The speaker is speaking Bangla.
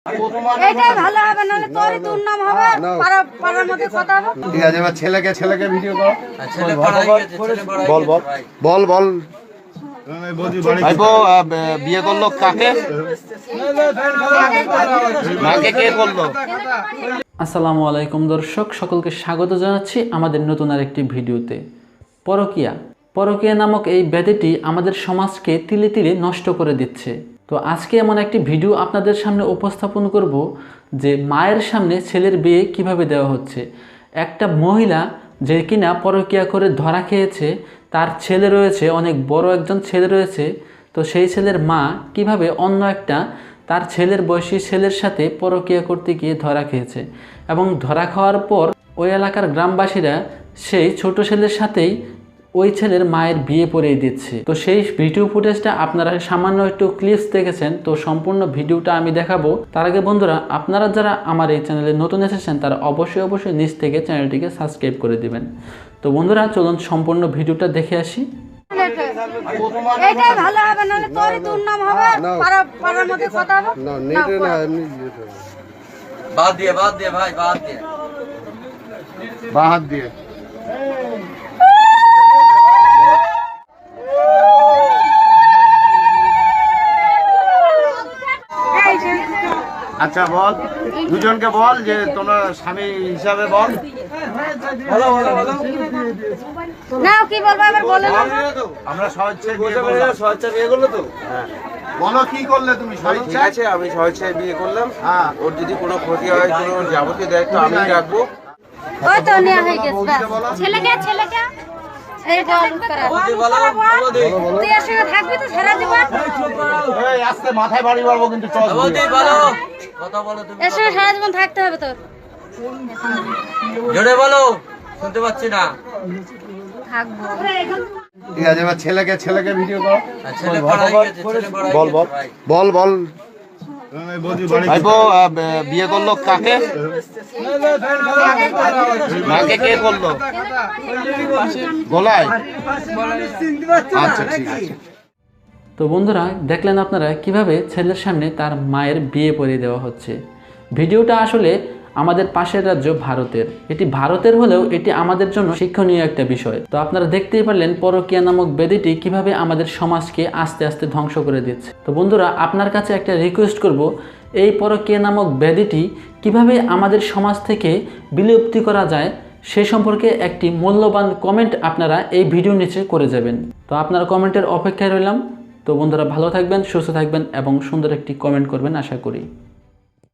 এইটাই ভালো হবে, নাহলে তোরই দুর্নাম হবে, পাড়ার মধ্যে কথা হবে। ঠিক আছে, এবার ছেলেকে ভিডিও কর। ছেলে বড় হয়ে গেছে, ছেলে বড় হয়ে গেছে। বল ভাইপো বিয়ে করলো কাকে? মাকে কে করলো? আসসালামু আলাইকুম দর্শক, সকলকে স্বাগত জানাচ্ছি আমাদের নতুন আরেকটি ভিডিওতে। পরকীয়া নামক এই ব্যাধিটি আমাদের সমাজকে তিলে তিলে নষ্ট করে দিচ্ছে। তো আজকে এমন একটি ভিডিও আপনাদের সামনে উপস্থাপন করব যে মায়ের সামনে ছেলের বিয়ে কিভাবে দেওয়া হচ্ছে। একটা মহিলা যে কিনা পরকীয়া করে ধরা খেয়েছে, তার ছেলে রয়েছে, অনেক বড় একজন ছেলে রয়েছে। তো সেই ছেলের মা কিভাবে অন্য একটা তার ছেলের বয়সী ছেলের সাথে পরকীয়া করতে গিয়ে ধরা খেয়েছে, এবং ধরা খাওয়ার পর ওই এলাকার গ্রামবাসীরা সেই ছোট ছেলের সাথেই ওই ছেলের মায়ের বিয়ে পড়িয়ে দিচ্ছে। তো সেই ভিডিও ফুটেজটা আপনারা সামান্য একটু ক্লিপস দেখেছেন, তো সম্পূর্ণ ভিডিওটা আমি দেখাবো। তার আগে বন্ধুরা, আপনারা যারা আমার এই চ্যানেলে নতুন এসেছেন তারা অবশ্যই নিচ থেকে চ্যানেলটিকে সাবস্ক্রাইব করে দিবেন। তো বন্ধুরা, চলুন সম্পূর্ণ ভিডিওটা দেখে আসি। এইটাই ভালো হবে, নাহলে তোরই দুর্নাম হবে, পাড়ার মধ্যে কথা হবে। বাদ দিয়ে ভাই, বাদ দিয়ে। বাঁ হাত দিয়ে। আচ্ছা বল, দুজনকে বল যে তোমার স্বামী হিসাবে বল। না কি বলবো, এবার বলে না। আমরা স্বেচ্ছায় বিয়ে করলো তো। হ্যাঁ, বলো কি করলে তুমি? ঠিক আছে, আমি স্বেচ্ছায় বিয়ে করলাম। হ্যাঁ, ওর যদি কোনো ক্ষতি হয়, কোনো যাবতীয় দায়িত্ব আমি রাখবো। ওই তো নেওয়া হয়ে গেছে। ছেলেকে এই বল করা। তুই এর সঙ্গে থাকবি তো সারা জীবন? এই আজকে মাথায় বাড়ি মারবো কিন্তু। বলতেই বলো, কথা বলো তুমি। এর সঙ্গে সারা জীবন থাকতে হবে তোর। জোরে বলো, শুনতে পাচ্ছি না। থাকবো। ঠিক আছে, এবার ছেলেকে ভিডিও কর। ছেলে বড় হয়ে গেছে, ছেলে বড় হয়ে গেছে। বল ভাইপো বিয়ে করলো কাকে? মাকে কে করলো? গলায়? আচ্ছা ঠিক আছে। তো বন্ধুরা, দেখলেন আপনারা কিভাবে ছেলের সামনে তার মায়ের বিয়ে পড়িয়ে দেওয়া হচ্ছে। ভিডিওটা আসলে আমাদের পাশের রাজ্য ভারতের, এটি ভারতের হলেও এটি আমাদের জন্য শিক্ষণীয় একটা বিষয়। তো আপনারা দেখতেই পারলেন পরকীয়া নামক ব্যাধিটি কিভাবে আমাদের সমাজকে আস্তে আস্তে ধ্বংস করে দিচ্ছে। তো বন্ধুরা, আপনার কাছে একটা রিকোয়েস্ট করব, এই পরকীয়া নামক ব্যাধিটি কিভাবে আমাদের সমাজ থেকে বিলুপ্তি করা যায় সে সম্পর্কে একটি মূল্যবান কমেন্ট আপনারা এই ভিডিও নিচে করে যাবেন। তো আপনার কমেন্টের অপেক্ষায় রইলাম। তো বন্ধুরা, ভালো থাকবেন, সুস্থ থাকবেন এবং সুন্দর একটি কমেন্ট করবেন আশা করি।